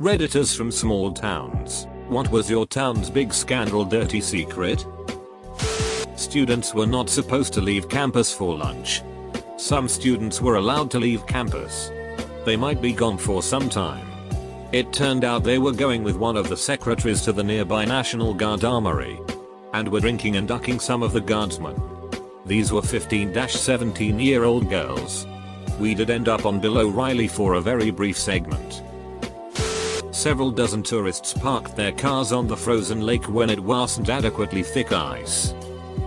Redditors from small towns. What was your town's big scandal dirty secret? Students were not supposed to leave campus for lunch. Some students were allowed to leave campus. They might be gone for some time. It turned out they were going with one of the secretaries to the nearby National Guard armory and were drinking and ducking some of the guardsmen. These were 15-17-year-old girls. We did end up on Below Riley for a very brief segment. Several dozen tourists parked their cars on the frozen lake when it wasn't adequately thick ice.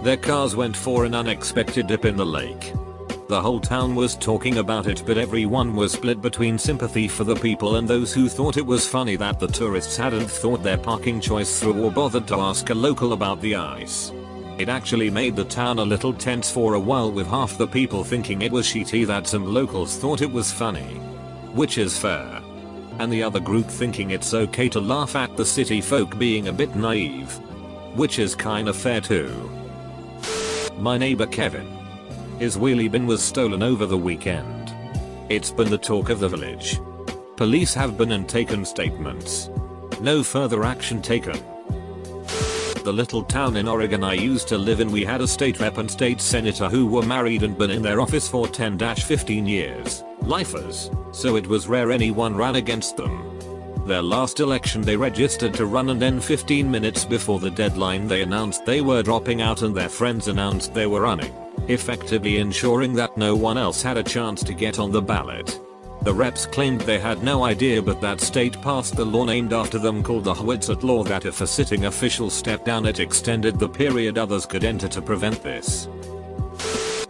Their cars went for an unexpected dip in the lake. The whole town was talking about it, but everyone was split between sympathy for the people and those who thought it was funny that the tourists hadn't thought their parking choice through or bothered to ask a local about the ice. It actually made the town a little tense for a while, with half the people thinking it was shitty that some locals thought it was funny. Which is fair. And the other group thinking it's okay to laugh at the city folk being a bit naive. Which is kinda fair too. My neighbor Kevin. His wheelie bin was stolen over the weekend. It's been the talk of the village. Police have been and taken statements. No further action taken. The little town in Oregon I used to live in, we had a state rep and state senator who were married and been in their office for 10-15 years. Lifers, so it was rare anyone ran against them. Their last election they registered to run, and then 15 minutes before the deadline they announced they were dropping out and their friends announced they were running, effectively ensuring that no one else had a chance to get on the ballot. The reps claimed they had no idea, but that state passed the law named after them called the Hwitzit Law that if a sitting official stepped down it extended the period others could enter to prevent this.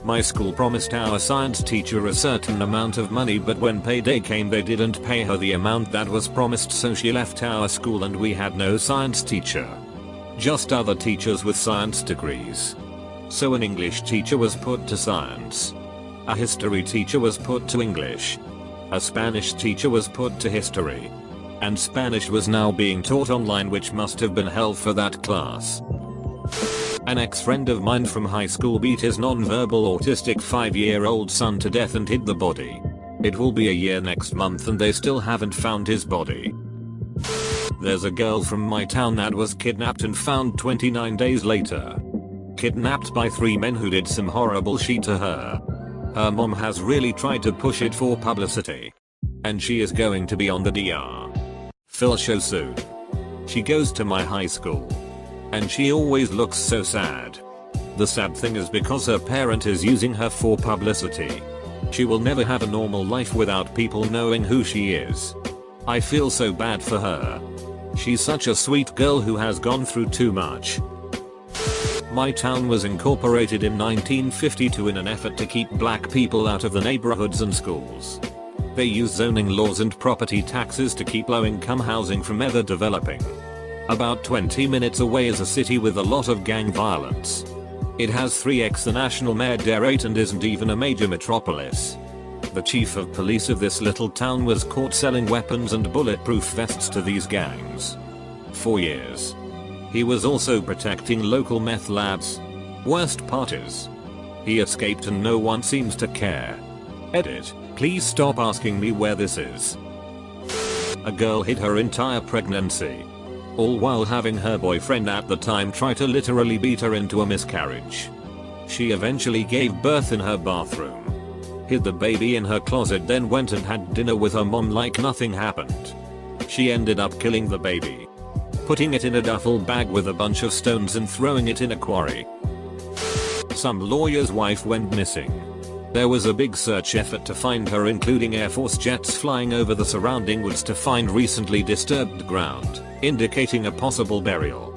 My school promised our science teacher a certain amount of money, but when payday came they didn't pay her the amount that was promised, so she left our school and we had no science teacher. Just other teachers with science degrees. So an English teacher was put to science. A history teacher was put to English. A Spanish teacher was put to history. And Spanish was now being taught online, which must have been hell for that class. An ex-friend of mine from high school beat his non-verbal autistic 5-year-old son to death and hid the body. It will be a year next month and they still haven't found his body. There's a girl from my town that was kidnapped and found 29 days later. Kidnapped by 3 men who did some horrible shit to her. Her mom has really tried to push it for publicity. And she is going to be on the DR. Phil show soon. She goes to my high school. And she always looks so sad. The sad thing is because her parent is using her for publicity. She will never have a normal life without people knowing who she is. I feel so bad for her. She's such a sweet girl who has gone through too much. My town was incorporated in 1952 in an effort to keep black people out of the neighborhoods and schools. They used zoning laws and property taxes to keep low-income housing from ever developing. About 20 minutes away is a city with a lot of gang violence. It has 3x the national mayor rate and isn't even a major metropolis. The chief of police of this little town was caught selling weapons and bulletproof vests to these gangs. 4 years. He was also protecting local meth labs. Worst part is, he escaped and no one seems to care. Edit, please stop asking me where this is. A girl hid her entire pregnancy. All while having her boyfriend at the time try to literally beat her into a miscarriage. She eventually gave birth in her bathroom. Hid the baby in her closet, then went and had dinner with her mom like nothing happened. She ended up killing the baby. Putting it in a duffel bag with a bunch of stones and throwing it in a quarry. Some lawyer's wife went missing. There was a big search effort to find her, including Air Force jets flying over the surrounding woods to find recently disturbed ground, indicating a possible burial.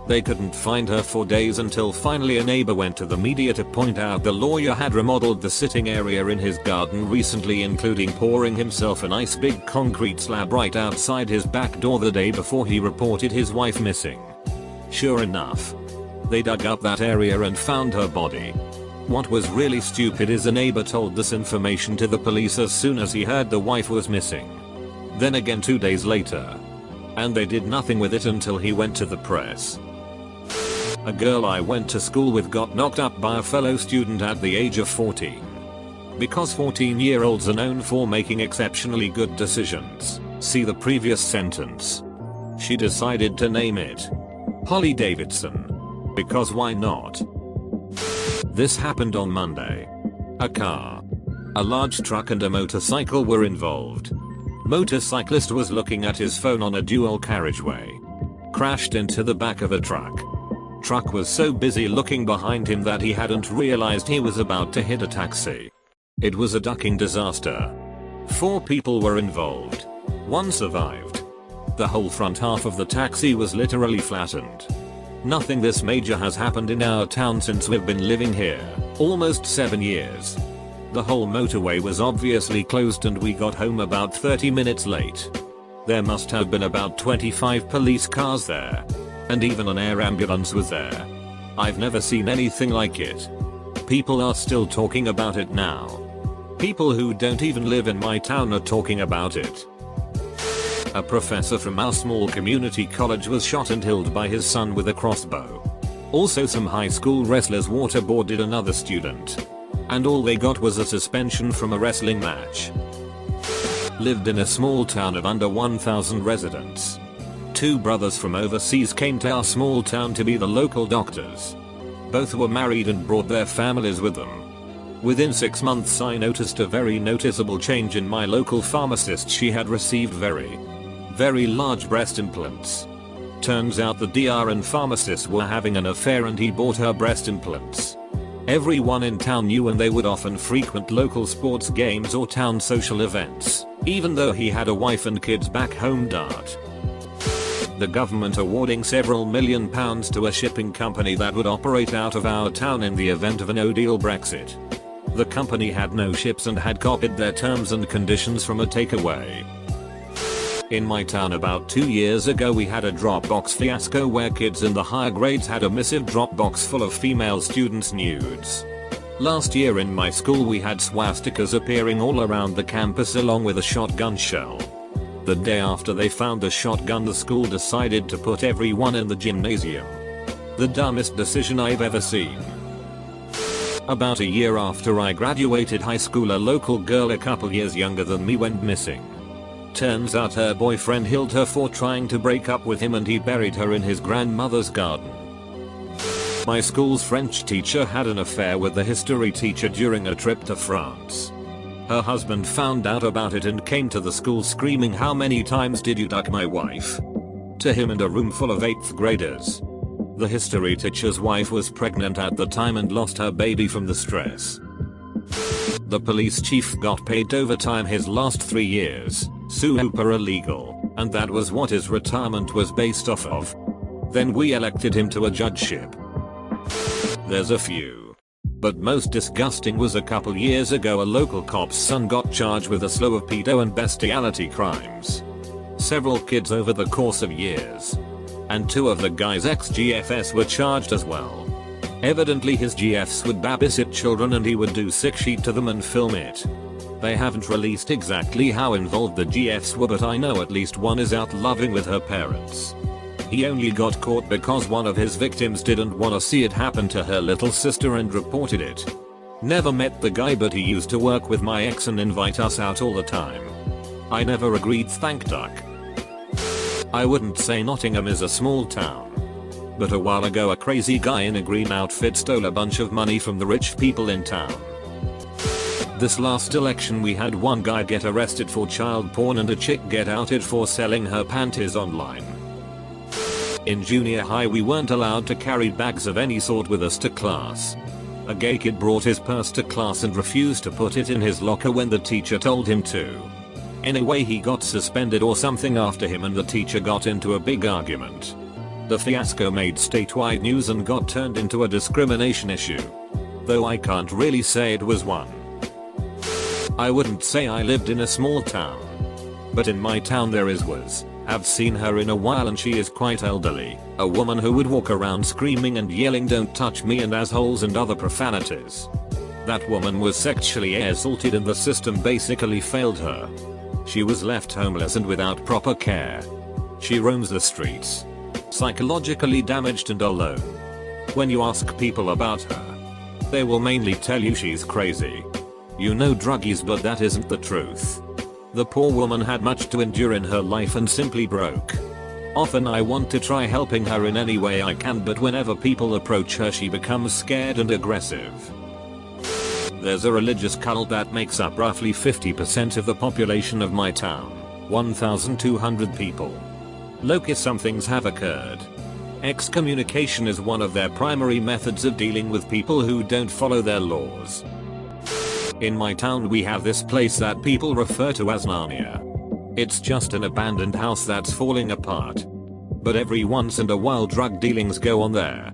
They couldn't find her for days until finally a neighbor went to the media to point out the lawyer had remodeled the sitting area in his garden recently, including pouring himself a nice big concrete slab right outside his back door the day before he reported his wife missing. Sure enough, they dug up that area and found her body. What was really stupid is a neighbor told this information to the police as soon as he heard the wife was missing. Then again 2 days later. And they did nothing with it until he went to the press. A girl I went to school with got knocked up by a fellow student at the age of 14. Because 14-year-olds are known for making exceptionally good decisions. See the previous sentence. She decided to name it Holly Davidson. Because why not? This happened on Monday. A car, a large truck and a motorcycle were involved. Motorcyclist was looking at his phone on a dual carriageway. Crashed into the back of a truck. Truck was so busy looking behind him that he hadn't realized he was about to hit a taxi. It was a ducking disaster. 4 people were involved. 1 survived. The whole front half of the taxi was literally flattened. Nothing this major has happened in our town since we've been living here, almost 7 years. The whole motorway was obviously closed and we got home about 30 minutes late. There must have been about 25 police cars there. And even an air ambulance was there. I've never seen anything like it. People are still talking about it now. People who don't even live in my town are talking about it. A professor from our small community college was shot and killed by his son with a crossbow. Also some high school wrestlers waterboarded another student. And all they got was a suspension from a wrestling match. Lived in a small town of under 1,000 residents. 2 brothers from overseas came to our small town to be the local doctors. Both were married and brought their families with them. Within 6 months I noticed a very noticeable change in my local pharmacist. She had received very large breast implants. Turns out the DR and pharmacist were having an affair and he bought her breast implants. Everyone in town knew and they would often frequent local sports games or town social events, even though he had a wife and kids back home. The government awarding several million pounds to a shipping company that would operate out of our town in the event of a no-deal Brexit. The company had no ships and had copied their terms and conditions from a takeaway. In my town about 2 years ago we had a Dropbox fiasco where kids in the higher grades had a massive Dropbox full of female students' nudes. Last year in my school we had swastikas appearing all around the campus along with a shotgun shell. The day after they found the shotgun the school decided to put everyone in the gymnasium. The dumbest decision I've ever seen. About a year after I graduated high school a local girl a couple years younger than me went missing. Turns out her boyfriend killed her for trying to break up with him and he buried her in his grandmother's garden. My school's French teacher had an affair with the history teacher during a trip to France. Her husband found out about it and came to the school screaming, "How many times did you duck my wife?" to him and a room full of 8th graders. The history teacher's wife was pregnant at the time and lost her baby from the stress. The police chief got paid overtime his last 3 years, super illegal, and that was what his retirement was based off of. Then we elected him to a judgeship. There's a few. But most disgusting was a couple years ago a local cop's son got charged with a slew of pedo and bestiality crimes. Several kids over the course of years. And 2 of the guy's ex-GFs were charged as well. Evidently his GFs would babysit children and he would do sick shit to them and film it. They haven't released exactly how involved the GFs were but I know at least one is out loving with her parents. He only got caught because one of his victims didn't want to see it happen to her little sister and reported it. Never met the guy but he used to work with my ex and invite us out all the time. I never agreed, thank duck. I wouldn't say Nottingham is a small town. But a while ago a crazy guy in a green outfit stole a bunch of money from the rich people in town. This last election we had one guy get arrested for child porn and a chick get outed for selling her panties online. In junior high we weren't allowed to carry bags of any sort with us to class. A gay kid brought his purse to class and refused to put it in his locker when the teacher told him to. In a way he got suspended or something after him and the teacher got into a big argument. The fiasco made statewide news and got turned into a discrimination issue. Though I can't really say it was one. I wouldn't say I lived in a small town. But in my town there was. Have seen her in a while and she is quite elderly. A woman who would walk around screaming and yelling "Don't touch me" and assholes and other profanities. That woman was sexually assaulted and the system basically failed her. She was left homeless and without proper care. She roams the streets. Psychologically damaged and alone. When you ask people about her, they will mainly tell you she's crazy. You know druggies but that isn't the truth. The poor woman had much to endure in her life and simply broke. Often I want to try helping her in any way I can, but whenever people approach her she becomes scared and aggressive. There's a religious cult that makes up roughly 50% of the population of my town. 1,200 people. Loki, some things have occurred. Excommunication is one of their primary methods of dealing with people who don't follow their laws. In my town we have this place that people refer to as Narnia. It's just an abandoned house that's falling apart. But every once in a while drug dealings go on there.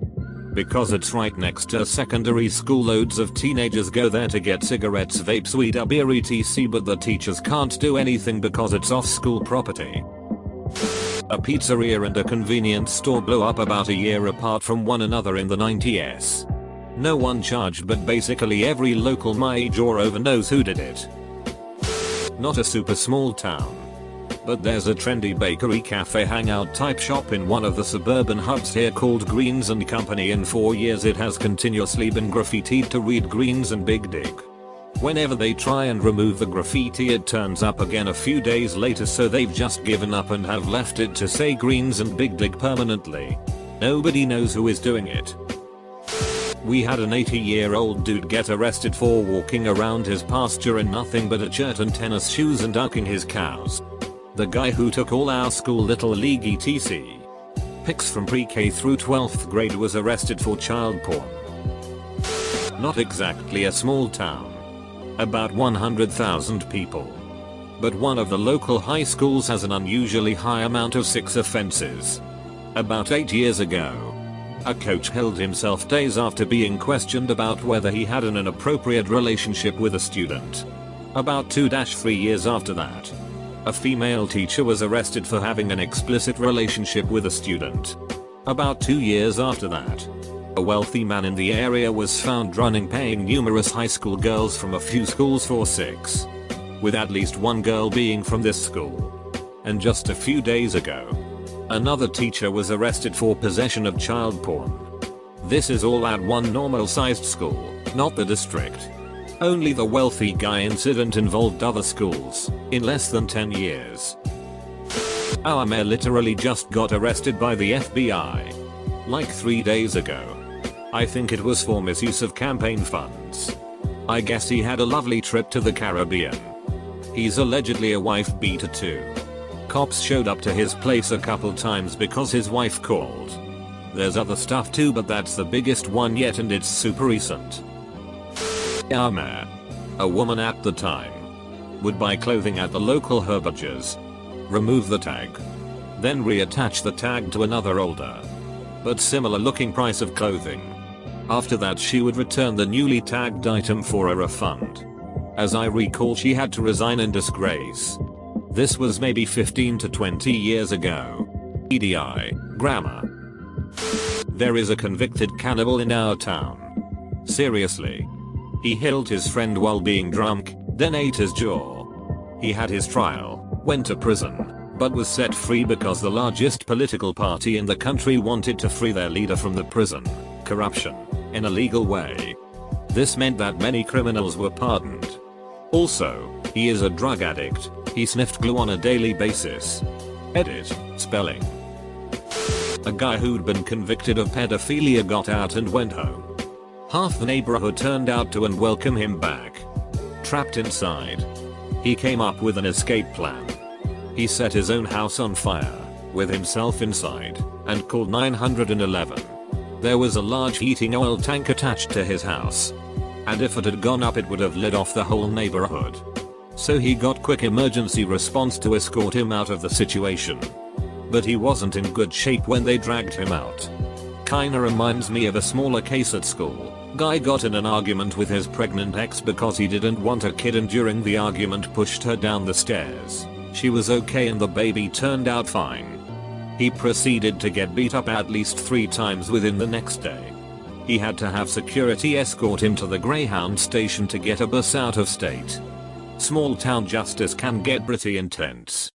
Because it's right next to a secondary school, loads of teenagers go there to get cigarettes, vapes, weed, beer, etc, but the teachers can't do anything because it's off school property. A pizzeria and a convenience store blew up about a year apart from one another in the 90s. No one charged, but basically every local my age or over knows who did it. Not a super small town. But there's a trendy bakery cafe hangout type shop in one of the suburban hubs here called Greens and Company. In 4 years it has continuously been graffitied to read Greens and Big Dig. Whenever they try and remove the graffiti it turns up again a few days later, so they've just given up and have left it to say Greens and Big Dig permanently. Nobody knows who is doing it. We had an 80-year-old dude get arrested for walking around his pasture in nothing but a shirt and tennis shoes and ducking his cows. The guy who took all our school little league etc. pics from pre-K through 12th grade was arrested for child porn. Not exactly a small town. About 100,000 people. But one of the local high schools has an unusually high amount of 6 offenses. About 8 years ago, a coach held himself days after being questioned about whether he had an inappropriate relationship with a student. About 2-3 years after that, a female teacher was arrested for having an explicit relationship with a student. About 2 years after that, a wealthy man in the area was found running paying numerous high school girls from a few schools for sex. With at least one girl being from this school. And just a few days ago, another teacher was arrested for possession of child porn. This is all at one normal sized school, not the district. Only the wealthy guy incident involved other schools, in less than 10 years. Our mayor literally just got arrested by the FBI. Like 3 days ago. I think it was for misuse of campaign funds. I guess he had a lovely trip to the Caribbean. He's allegedly a wife beater too. Cops showed up to his place a couple times because his wife called. There's other stuff too, but that's the biggest one yet and it's super recent. Our mayor, a woman at the time, would buy clothing at the local Herberger's, remove the tag, then reattach the tag to another older, but similar looking price of clothing. After that she would return the newly tagged item for a refund. As I recall, she had to resign in disgrace. This was maybe 15 to 20 years ago. EDI, grammar. There is a convicted cannibal in our town. Seriously. He killed his friend while being drunk, then ate his jaw. He had his trial, went to prison, but was set free because the largest political party in the country wanted to free their leader from the prison. Corruption. In a legal way. This meant that many criminals were pardoned. Also, he is a drug addict. He sniffed glue on a daily basis. Edit. Spelling. A guy who'd been convicted of pedophilia got out and went home. Half the neighborhood turned out to and welcome him back. Trapped inside, he came up with an escape plan. He set his own house on fire, with himself inside, and called 911. There was a large heating oil tank attached to his house. And if it had gone up it would have lit off the whole neighborhood. So he got quick emergency response to escort him out of the situation. But he wasn't in good shape when they dragged him out. Kinda reminds me of a smaller case at school. Guy got in an argument with his pregnant ex because he didn't want a kid, and during the argument pushed her down the stairs. She was okay and the baby turned out fine. He proceeded to get beat up at least 3 times within the next day. He had to have security escort him to the Greyhound station to get a bus out of state. Small town justice can get pretty intense.